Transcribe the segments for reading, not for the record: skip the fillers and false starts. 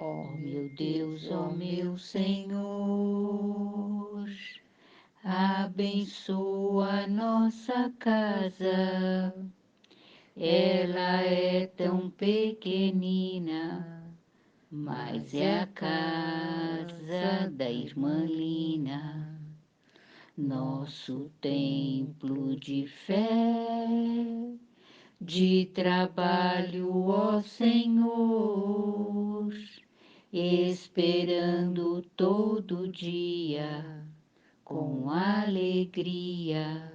Ó meu Deus, ó meu Senhor, abençoa nossa casa. Ela é tão pequenina, mas é a casa da irmã Lina, nosso templo de fé, de trabalho, ó Senhor, esperando todo dia, com alegria,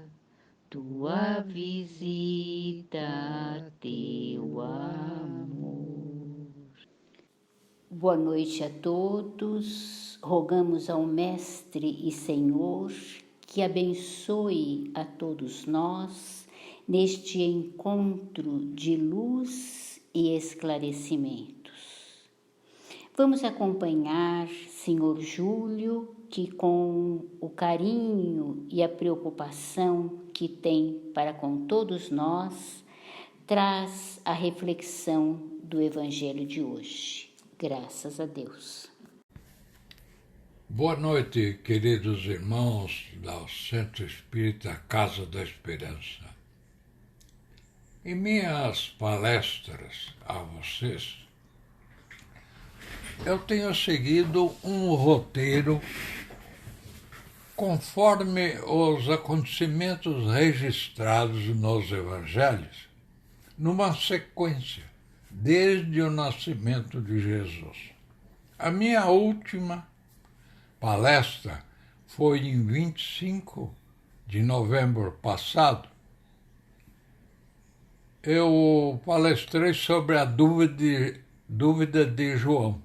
tua visita, teu amor. Boa noite a todos. Rogamos ao Mestre e Senhor que abençoe a todos nós neste encontro de luz e esclarecimentos. Vamos acompanhar Senhor Júlio, que com o carinho e a preocupação que tem para com todos nós, traz a reflexão do Evangelho de hoje. Graças a Deus. Boa noite, queridos irmãos do Centro Espírita Casa da Esperança. Em minhas palestras a vocês, eu tenho seguido um roteiro conforme os acontecimentos registrados nos Evangelhos, numa sequência, desde o nascimento de Jesus. A minha última palestra foi em 25 de novembro passado. Eu palestrei sobre a dúvida de João,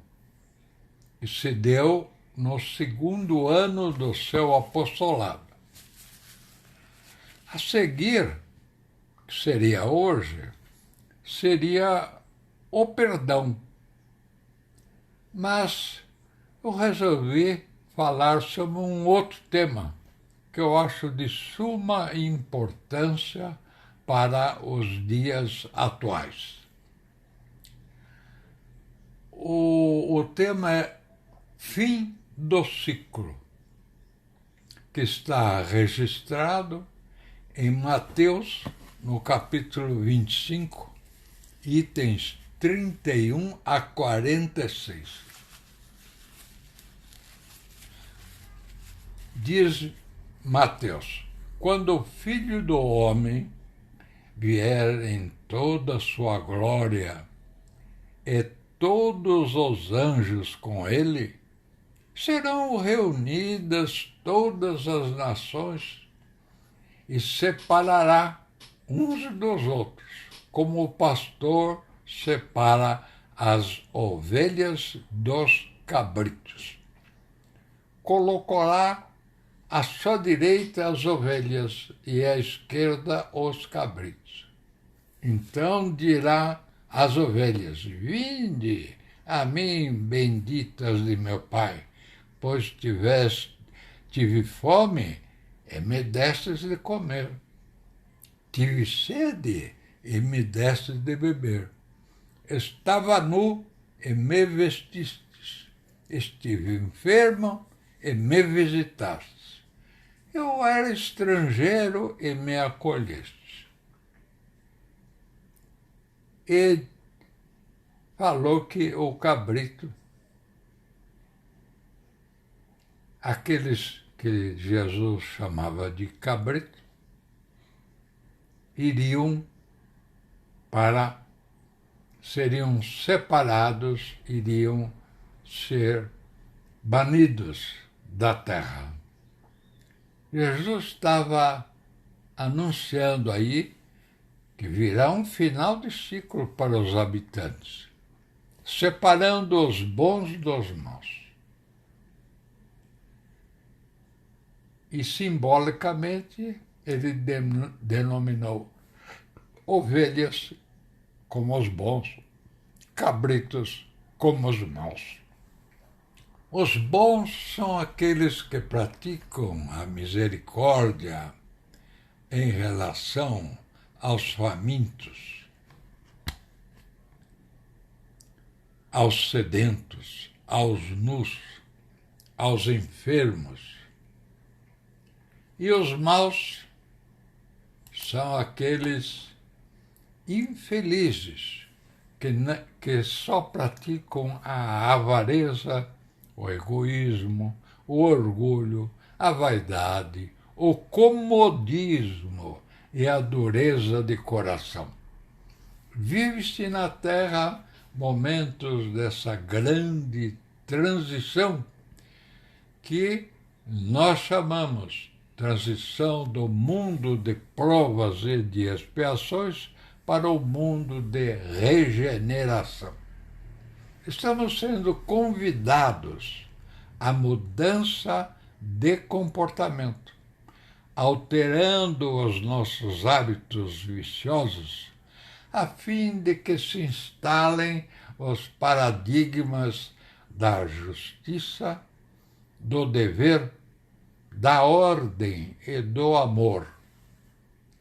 que se deu no segundo ano do seu apostolado. A seguir, que seria hoje, seria o perdão. Mas eu resolvi falar sobre um outro tema que eu acho de suma importância para os dias atuais. O tema é Fim do Ciclo, que está registrado em Mateus, no capítulo 25, itens 31 a 46. Diz Mateus: quando o Filho do Homem vier em toda a sua glória e todos os anjos com ele, serão reunidas todas as nações e separará uns dos outros, como o pastor separa as ovelhas dos cabritos. Colocará à sua direita as ovelhas e à esquerda os cabritos. Então dirá às ovelhas: vinde a mim, benditas de meu Pai, pois tive fome e me destes de comer. Tive sede e me destes de beber. Estava nu e me vestistes. Estive enfermo e me visitastes. Eu era estrangeiro e me acolhestes. E falou que o cabrito, aqueles que Jesus chamava de cabrito, seriam separados, iriam ser banidos da terra. Jesus estava anunciando aí que virá um final de ciclo para os habitantes, separando os bons dos maus. E simbolicamente ele denominou ovelhas como os bons, cabritos como os maus. Os bons são aqueles que praticam a misericórdia em relação aos famintos. aos sedentos, aos nus, aos enfermos. E os maus são aqueles infelizes que só praticam a avareza, o egoísmo, o orgulho, a vaidade, o comodismo e a dureza de coração. Vive-se na Terra momentos dessa grande transição que nós chamamos transição do mundo de provas e de expiações para o mundo de regeneração. Estamos sendo convidados à mudança de comportamento, alterando os nossos hábitos viciosos, a fim de que se instalem os paradigmas da justiça, do dever, da ordem e do amor.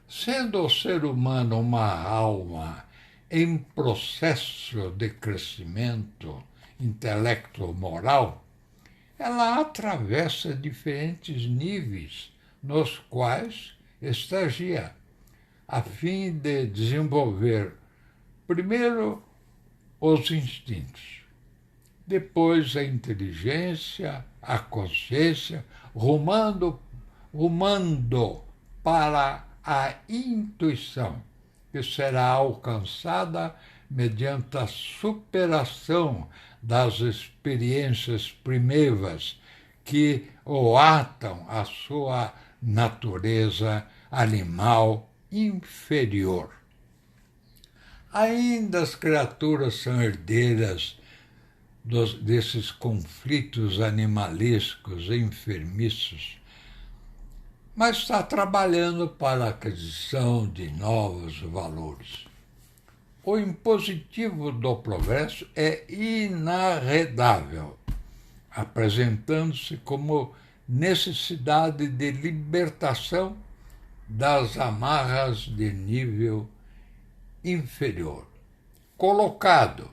Sendo o ser humano uma alma em processo de crescimento intelecto-moral, ela atravessa diferentes níveis nos quais estagia, a fim de desenvolver, primeiro, os instintos, depois a inteligência, a consciência, rumando para a intuição, que será alcançada mediante a superação das experiências primeiras que o atam à sua natureza animal inferior. Ainda as criaturas são herdeiras desses conflitos animalescos e enfermiços, mas está trabalhando para a aquisição de novos valores. O impositivo do progresso é inarredável, apresentando-se como necessidade de libertação das amarras de nível inferior. Colocado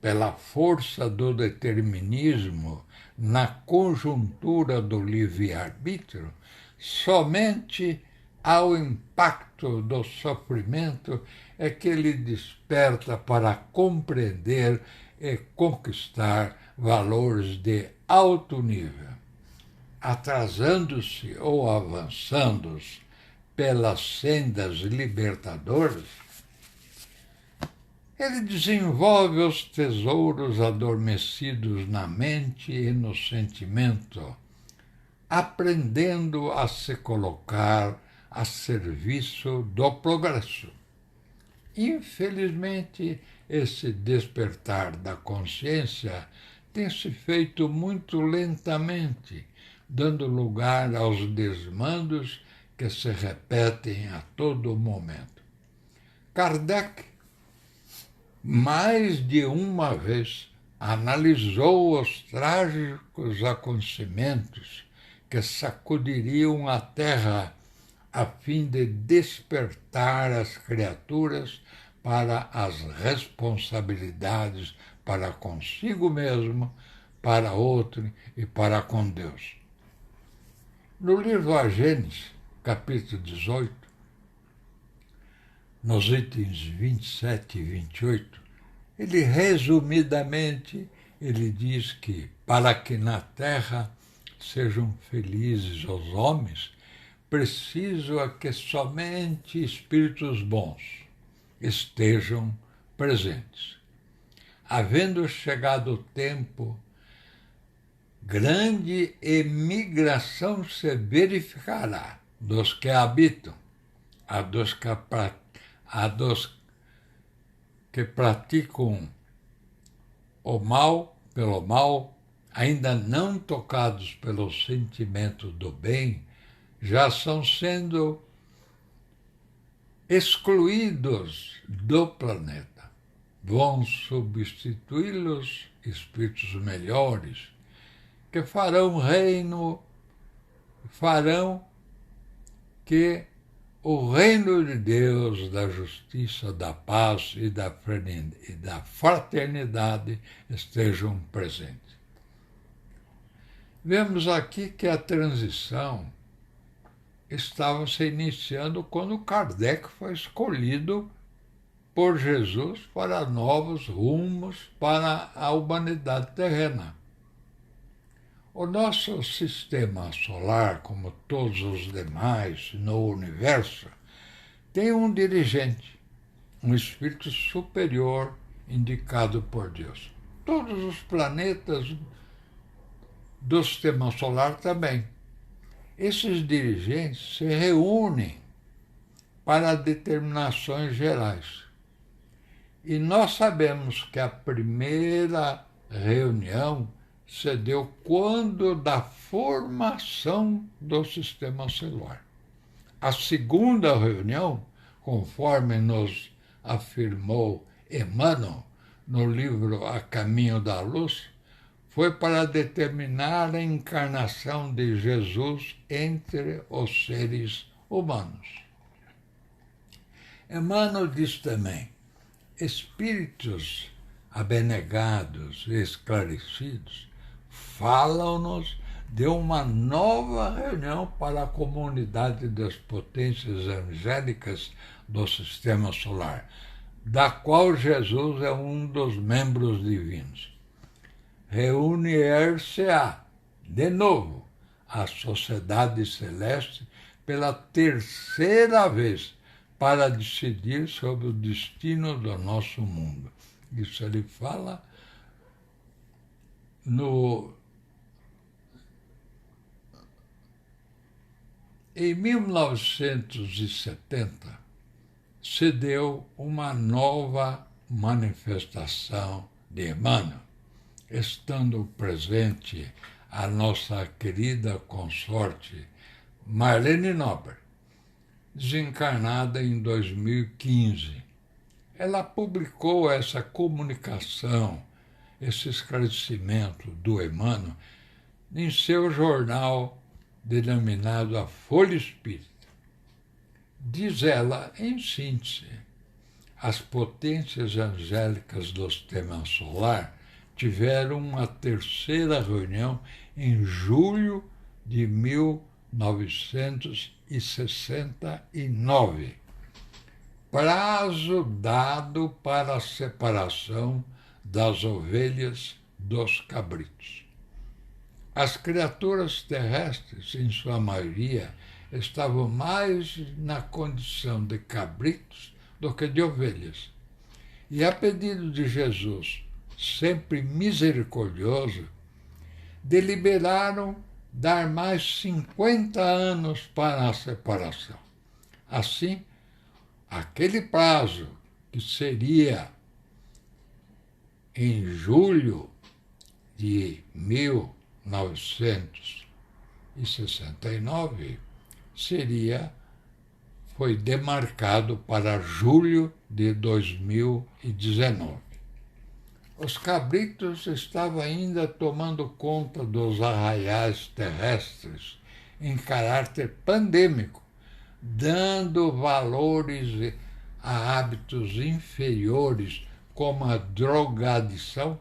pela força do determinismo na conjuntura do livre-arbítrio, somente ao impacto do sofrimento é que ele desperta para compreender e conquistar valores de alto nível. Atrasando-se ou avançando pelas sendas libertadoras, ele desenvolve os tesouros adormecidos na mente e no sentimento, aprendendo a se colocar a serviço do progresso. Infelizmente, esse despertar da consciência tem se feito muito lentamente, dando lugar aos desmandos que se repetem a todo momento. Kardec, mais de uma vez, analisou os trágicos acontecimentos que sacudiriam a Terra a fim de despertar as criaturas para as responsabilidades para consigo mesmo, para outro e para com Deus. No livro A Gênese, capítulo 18, nos itens 27 e 28, ele resumidamente diz que para que na Terra sejam felizes os homens, preciso é que somente espíritos bons estejam presentes. Havendo chegado o tempo, grande emigração se verificará dos que habitam, a dos que praticam o mal pelo mal, ainda não tocados pelo sentimento do bem, já estão sendo excluídos do planeta. Vão substituí-los espíritos melhores, que farão reino, farão que o reino de Deus, da justiça, da paz e da fraternidade estejam presentes. Vemos aqui que a transição estava se iniciando quando Kardec foi escolhido por Jesus para novos rumos para a humanidade terrena. O nosso sistema solar, como todos os demais no universo, tem um dirigente, um espírito superior indicado por Deus. Todos os planetas do sistema solar também. Esses dirigentes se reúnem para determinações gerais. E nós sabemos que a primeira reunião se deu quando da formação do sistema solar. A segunda reunião, conforme nos afirmou Emmanuel no livro A Caminho da Luz, foi para determinar a encarnação de Jesus entre os seres humanos. Emmanuel diz também: espíritos abnegados e esclarecidos falam-nos de uma nova reunião para a comunidade das potências angélicas do sistema solar, da qual Jesus é um dos membros divinos. Reunir-se-á, de novo, a sociedade celeste pela terceira vez para decidir sobre o destino do nosso mundo. Isso ele fala Em 1970, se deu uma nova manifestação de Emmanuel, estando presente a nossa querida consorte Marlene Nobre, desencarnada em 2015. Ela publicou essa comunicação, esse esclarecimento do Emmanuel, em seu jornal denominado A Folha Espírita. Diz ela, em síntese, as potências angélicas do sistema solar tiveram uma terceira reunião em julho de 1969, prazo dado para a separação das ovelhas dos cabritos. As criaturas terrestres, em sua maioria, estavam mais na condição de cabritos do que de ovelhas. E a pedido de Jesus, sempre misericordioso, deliberaram dar mais 50 anos para a separação. Assim, aquele prazo, que seria em julho de 1969, foi demarcado para julho de 2019. Os cabritos estavam ainda tomando conta dos arraiais terrestres em caráter pandêmico, dando valores a hábitos inferiores como a drogadição,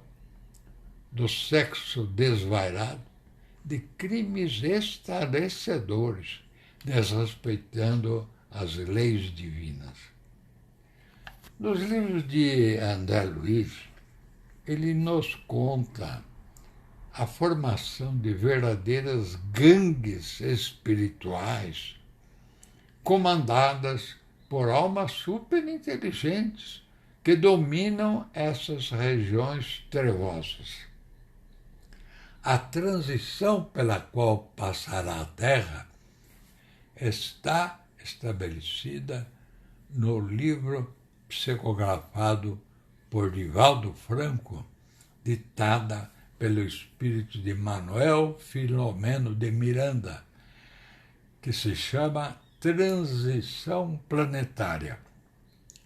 do sexo desvairado, de crimes estarrecedores, desrespeitando as leis divinas. Nos livros de André Luiz, ele nos conta a formação de verdadeiras gangues espirituais, comandadas por almas superinteligentes que dominam essas regiões trevosas. A transição pela qual passará a Terra está estabelecida no livro psicografado por Divaldo Franco, ditada pelo espírito de Manuel Filomeno de Miranda, que se chama Transição Planetária,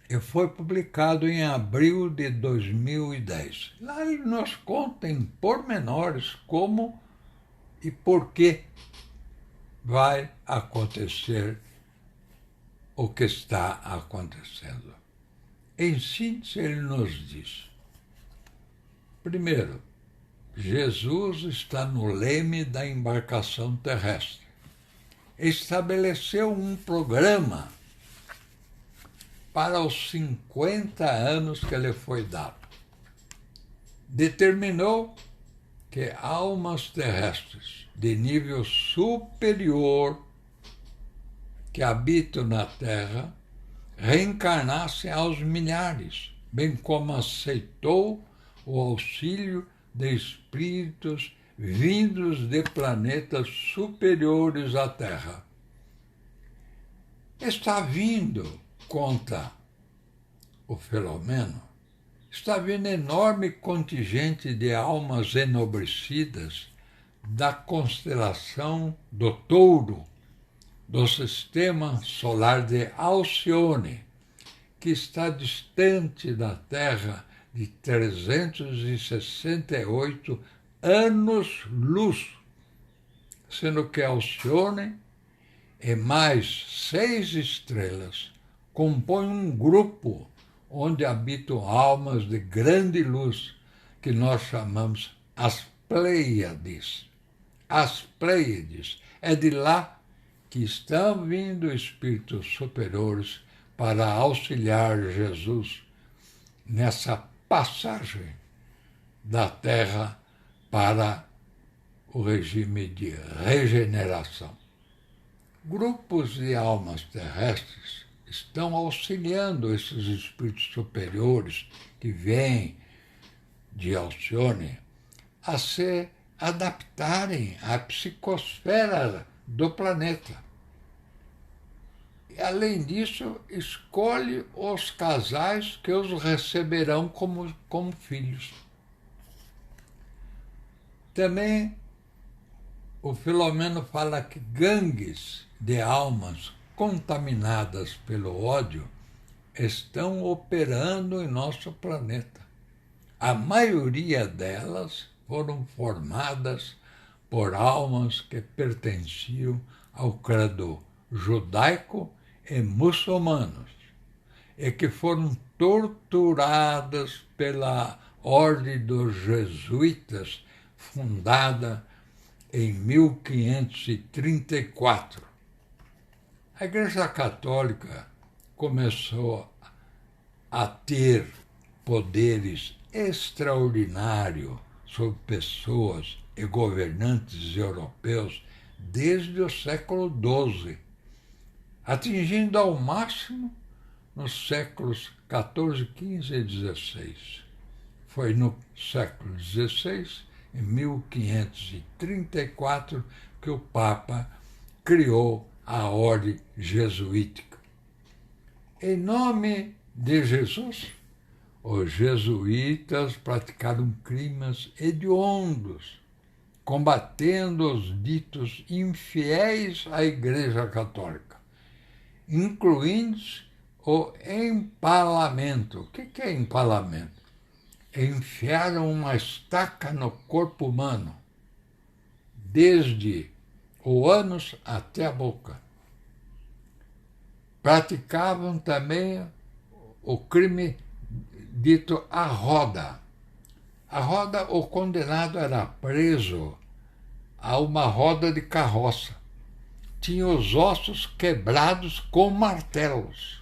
e foi publicado em abril de 2010. Lá ele nos conta em pormenores como e por que vai acontecer o que está acontecendo? Em síntese, ele nos diz: primeiro, Jesus está no leme da embarcação terrestre. Estabeleceu um programa para os 50 anos que lhe foi dado. Determinou que almas terrestres de nível superior que habitam na Terra reencarnassem aos milhares, bem como aceitou o auxílio de espíritos vindos de planetas superiores à Terra. Está vindo, conta o Filomeno, está vindo enorme contingente de almas enobrecidas da constelação do Touro, do sistema solar de Alcione, que está distante da Terra de 368 anos-luz, sendo que Alcione e mais 6 estrelas compõem um grupo onde habitam almas de grande luz, que nós chamamos as Pleiades. As Pleiades, é de lá que estão vindo espíritos superiores para auxiliar Jesus nessa passagem da Terra para o regime de regeneração. Grupos de almas terrestres estão auxiliando esses espíritos superiores que vêm de Alcione a se adaptarem à psicosfera do planeta. E, além disso, escolhe os casais que os receberão como filhos. Também o Filomeno fala que gangues de almas contaminadas pelo ódio estão operando em nosso planeta. A maioria delas foram formadas por almas que pertenciam ao credo judaico e muçulmanos e que foram torturadas pela Ordem dos Jesuítas, fundada em 1534. A Igreja Católica começou a ter poderes extraordinários sobre pessoas e governantes europeus desde o século XII, atingindo ao máximo nos séculos XIV, XV e XVI. Foi no século XVI, em 1534, que o Papa criou a ordem jesuítica. Em nome de Jesus, os jesuítas praticaram crimes hediondos, combatendo os ditos infiéis à Igreja Católica, incluindo o empalamento. O que é empalamento? Enfiaram uma estaca no corpo humano, desde o ânus até a boca. Praticavam também o crime dito à roda. A roda, o condenado era preso a uma roda de carroça. Tinha os ossos quebrados com martelos.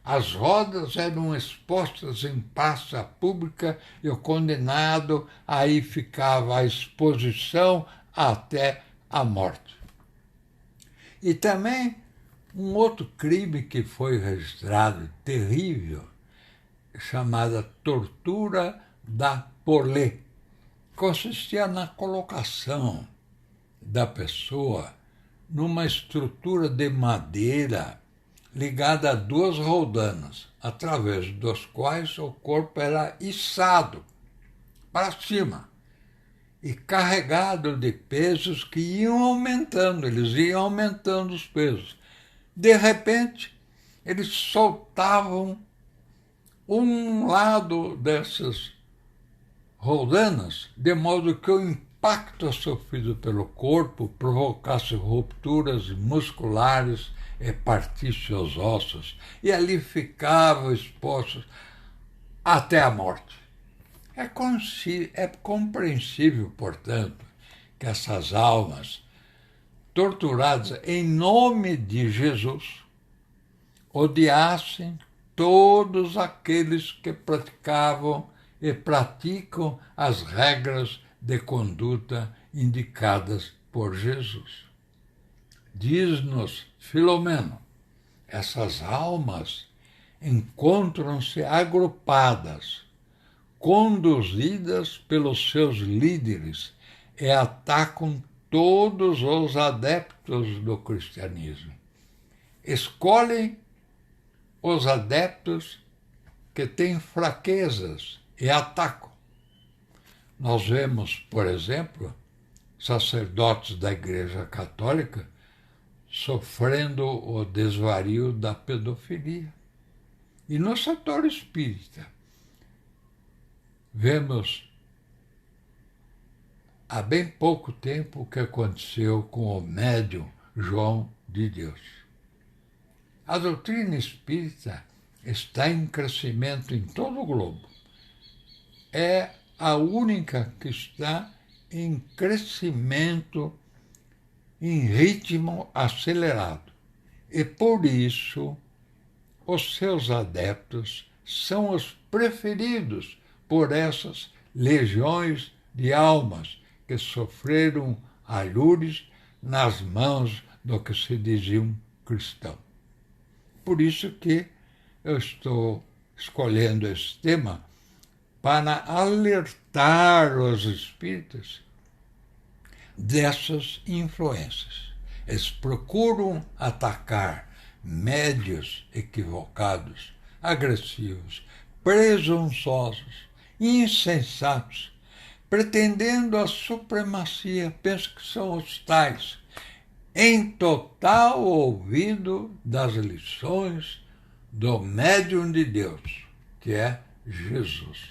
As rodas eram expostas em praça pública e o condenado aí ficava à exposição até a morte. E também um outro crime que foi registrado, terrível, chamada tortura da polé. Consistia na colocação da pessoa numa estrutura de madeira ligada a 2 roldanas, através dos quais o corpo era içado para cima e carregado de pesos que iam aumentando, eles iam aumentando os pesos. De repente, eles soltavam um lado dessas roldanas, de modo que o impacto sofrido pelo corpo provocasse rupturas musculares e partisse os ossos, e ali ficavam expostos até a morte. É compreensível, portanto, que essas almas, torturadas em nome de Jesus, odiassem todos aqueles que praticavam e praticam as regras de conduta indicadas por Jesus. Diz-nos Filomeno, essas almas encontram-se agrupadas, conduzidas pelos seus líderes e atacam todos os adeptos do cristianismo. Escolhem os adeptos que têm fraquezas e atacam. Nós vemos, por exemplo, sacerdotes da Igreja Católica sofrendo o desvario da pedofilia. E no setor espírita, vemos há bem pouco tempo o que aconteceu com o médium João de Deus. A doutrina espírita está em crescimento em todo o globo. É a única que está em crescimento em ritmo acelerado. E por isso, os seus adeptos são os preferidos por essas legiões de almas que sofreram alhures nas mãos do que se diziam cristão. Por isso que eu estou escolhendo esse tema para alertar os espíritas dessas influências. Eles procuram atacar médios equivocados, agressivos, presunçosos, insensatos, pretendendo a supremacia, penso que são os tais, em total ouvido das lições do médium de Deus, que é Jesus.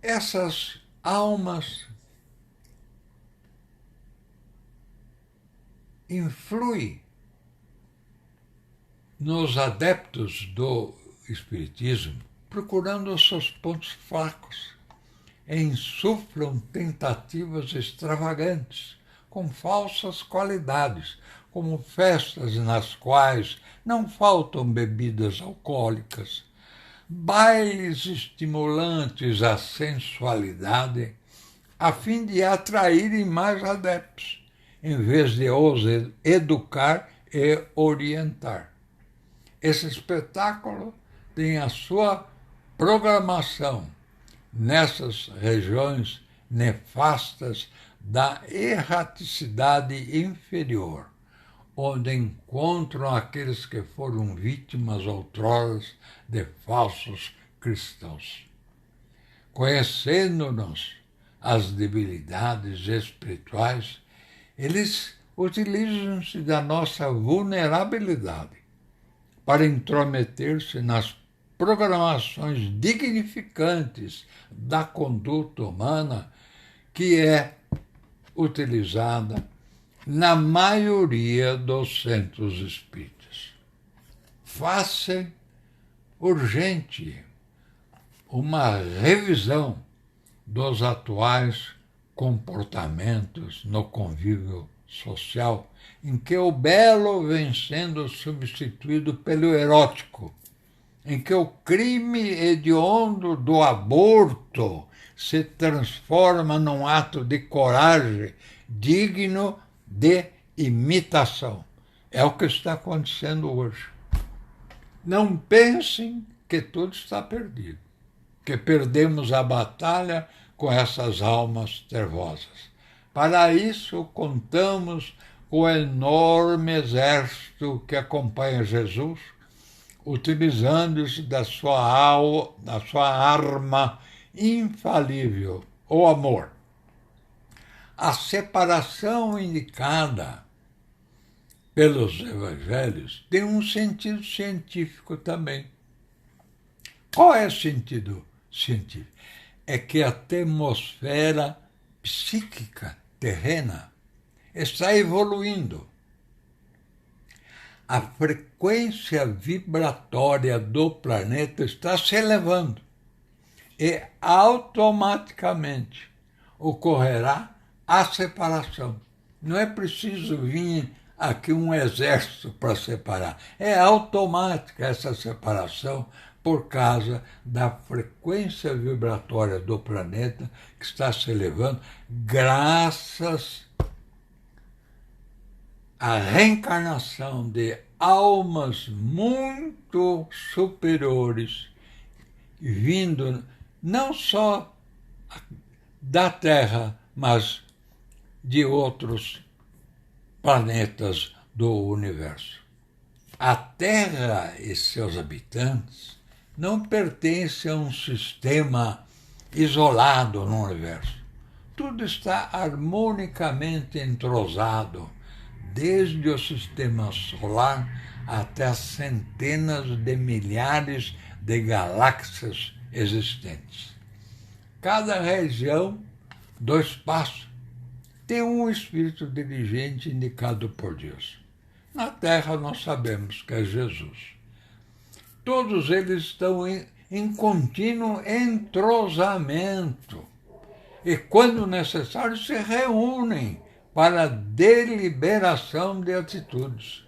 Essas almas influem nos adeptos do Espiritismo, procurando os seus pontos fracos, e insuflam tentativas extravagantes, com falsas qualidades, como festas nas quais não faltam bebidas alcoólicas, bailes estimulantes à sensualidade, a fim de atraírem mais adeptos, em vez de os educar e orientar. Esse espetáculo tem a sua programação nessas regiões nefastas da erraticidade inferior, onde encontram aqueles que foram vítimas outrora de falsos cristãos. Conhecendo-nos as debilidades espirituais, eles utilizam-se da nossa vulnerabilidade para intrometer-se nas programações dignificantes da conduta humana que é utilizada na maioria dos centros espíritas. Faça urgente uma revisão dos atuais comportamentos no convívio social, em que o belo vem sendo substituído pelo erótico, em que o crime hediondo do aborto se transforma num ato de coragem digno de imitação. É o que está acontecendo hoje. Não pensem que tudo está perdido, que perdemos a batalha com essas almas nervosas. Para isso, contamos com o enorme exército que acompanha Jesus, utilizando-se da sua arma infalível, o amor. A separação indicada pelos evangelhos tem um sentido científico também. Qual é o sentido científico? é que a atmosfera psíquica terrena está evoluindo. A frequência vibratória do planeta está se elevando e automaticamente ocorrerá a separação. Não é preciso vir aqui um exército para separar. É automática essa separação por causa da frequência vibratória do planeta que está se elevando graças à reencarnação de almas muito superiores, vindo não só da Terra, mas de outros planetas do universo. A Terra e seus habitantes não pertencem a um sistema isolado no universo. Tudo está harmonicamente entrosado, desde o sistema solar até as centenas de milhares de galáxias existentes. Cada região do espaço tem um espírito dirigente indicado por Deus. Na Terra nós sabemos que é Jesus. Todos eles estão em contínuo entrosamento e, quando necessário, se reúnem para deliberação de atitudes.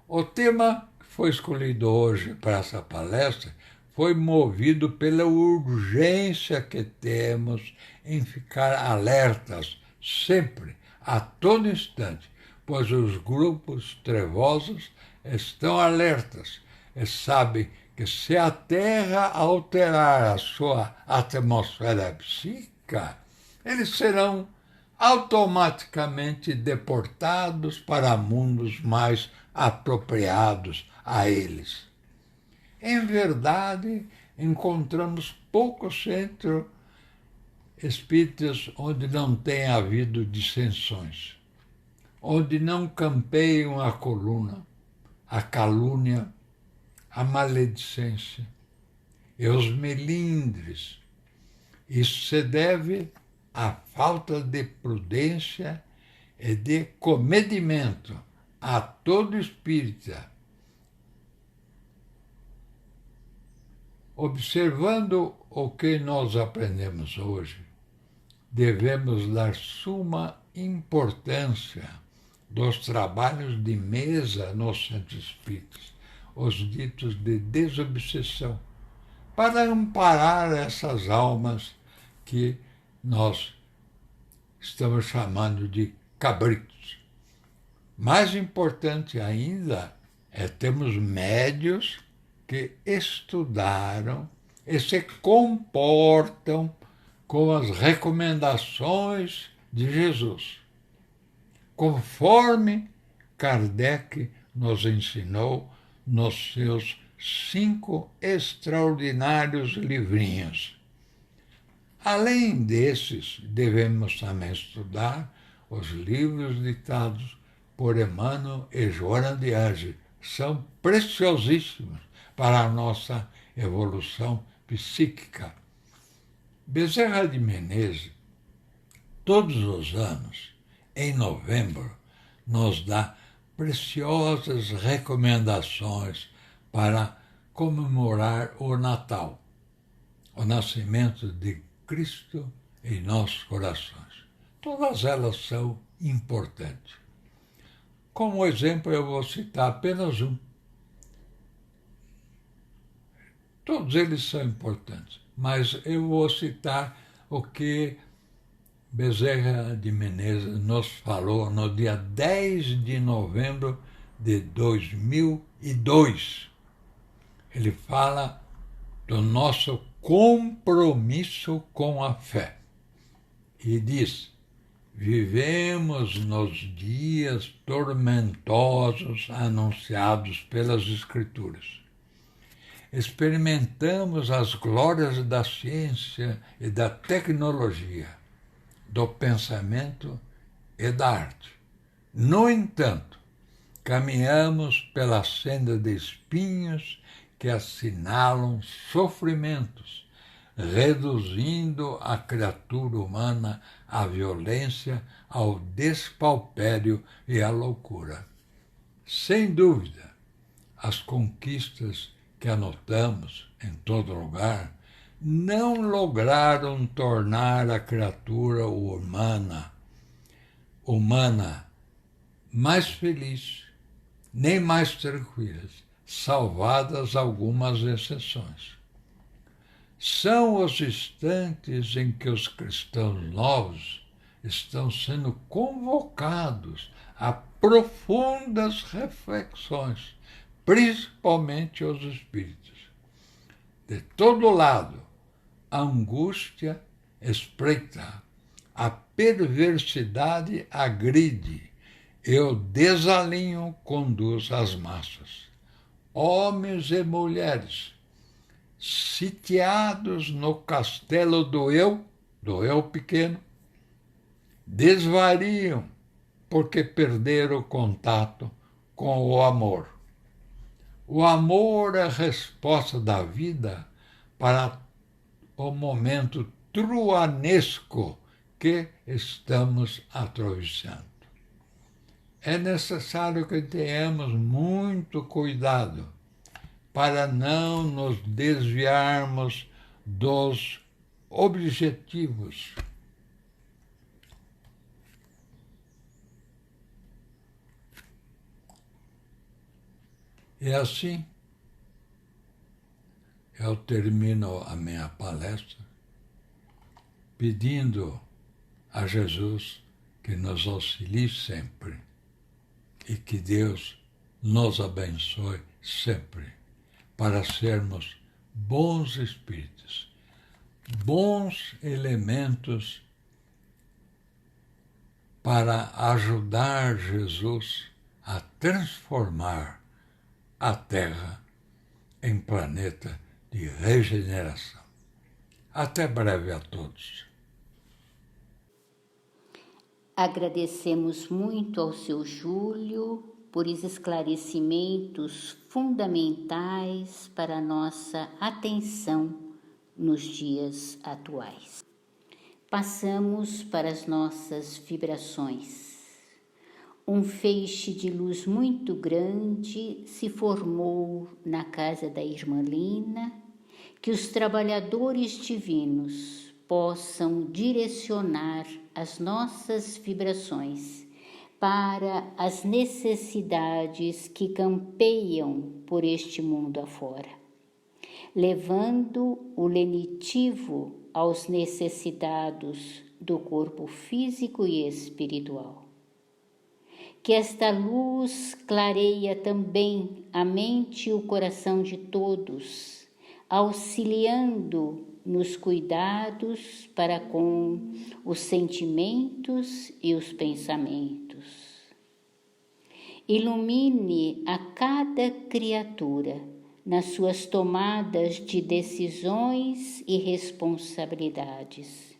O tema que foi escolhido hoje para essa palestra foi movido pela urgência que temos em ficar alertas sempre, a todo instante, pois os grupos trevosos estão alertas e sabem que se a Terra alterar a sua atmosfera psíquica, eles serão automaticamente deportados para mundos mais apropriados a eles. Em verdade, encontramos poucos centros espíritas onde não tenha havido dissensões, onde não campeiam a coluna, a calúnia, a maledicência e os melindres. Isso se deve à falta de prudência e de comedimento a todo espírita. Observando o que nós aprendemos hoje, devemos dar suma importância dos trabalhos de mesa nos centros espíritas, os ditos de desobsessão, para amparar essas almas que nós estamos chamando de cabritos. Mais importante ainda é termos médios que estudaram e se comportam com as recomendações de Jesus, conforme Kardec nos ensinou nos seus 5 extraordinários livrinhos. Além desses, devemos também estudar os livros ditados por Emmanuel e Joana de Ângeles. São preciosíssimos para a nossa evolução psíquica. Bezerra de Menezes, todos os anos, em novembro, nos dá preciosas recomendações para comemorar o Natal, o nascimento de Cristo em nossos corações. Todas elas são importantes. Como exemplo, eu vou citar apenas um. Todos eles são importantes, mas eu vou citar o que Bezerra de Menezes nos falou no dia 10 de novembro de 2002. Ele fala do nosso compromisso com a fé e diz: vivemos nos dias tormentosos anunciados pelas Escrituras. Experimentamos as glórias da ciência e da tecnologia, do pensamento e da arte. No entanto, caminhamos pela senda de espinhos que assinalam sofrimentos, reduzindo a criatura humana à violência, ao despauperio e à loucura. Sem dúvida, as conquistas que anotamos em todo lugar não lograram tornar a criatura humana mais feliz, nem mais tranquilas, salvadas algumas exceções. São os instantes em que os cristãos novos estão sendo convocados a profundas reflexões, principalmente os espíritos. De todo lado, a angústia espreita, a perversidade agride e o desalinho conduz às massas. Homens e mulheres, sitiados no castelo do eu pequeno, desvariam porque perderam o contato com o amor. O amor é a resposta da vida para o momento truanesco que estamos atravessando. É necessário que tenhamos muito cuidado para não nos desviarmos dos objetivos. E assim, eu termino a minha palestra pedindo a Jesus que nos auxilie sempre e que Deus nos abençoe sempre para sermos bons espíritos, bons elementos para ajudar Jesus a transformar a Terra em planeta de regeneração. Até breve a todos. Agradecemos muito ao seu Júlio por esclarecimentos fundamentais para a nossa atenção nos dias atuais. Passamos para as nossas vibrações. Um feixe de luz muito grande se formou na casa da irmã Lina, que os trabalhadores divinos possam direcionar as nossas vibrações para as necessidades que campeiam por este mundo afora, levando o lenitivo aos necessitados do corpo físico e espiritual. Que esta luz clareia também a mente e o coração de todos, auxiliando nos cuidados para com os sentimentos e os pensamentos. Ilumine a cada criatura nas suas tomadas de decisões e responsabilidades.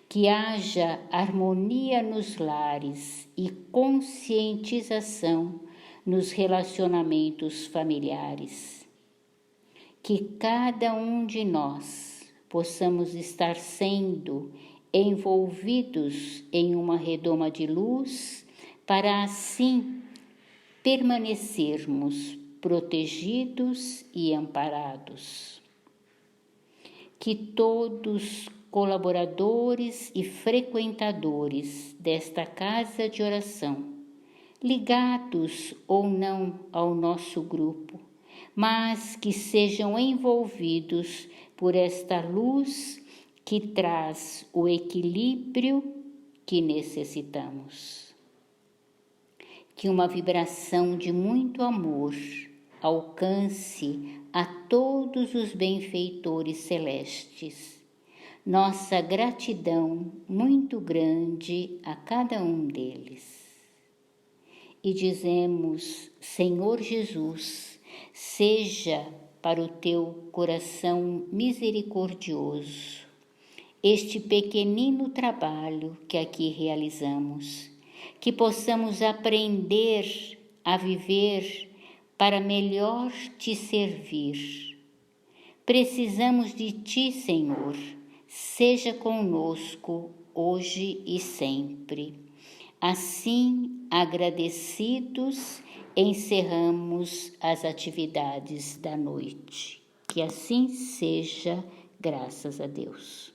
Que haja harmonia nos lares e conscientização nos relacionamentos familiares. Que cada um de nós possamos estar sendo envolvidos em uma redoma de luz para assim permanecermos protegidos e amparados. Que todos colaboradores e frequentadores desta casa de oração, ligados ou não ao nosso grupo, mas que sejam envolvidos por esta luz que traz o equilíbrio que necessitamos. Que uma vibração de muito amor alcance a todos os benfeitores celestes. Nossa gratidão muito grande a cada um deles. E dizemos, Senhor Jesus, seja para o teu coração misericordioso este pequenino trabalho que aqui realizamos, que possamos aprender a viver para melhor te servir, Precisamos de Ti, Senhor. Seja conosco hoje e sempre. Assim, agradecidos, encerramos as atividades da noite. Que assim seja, graças a Deus.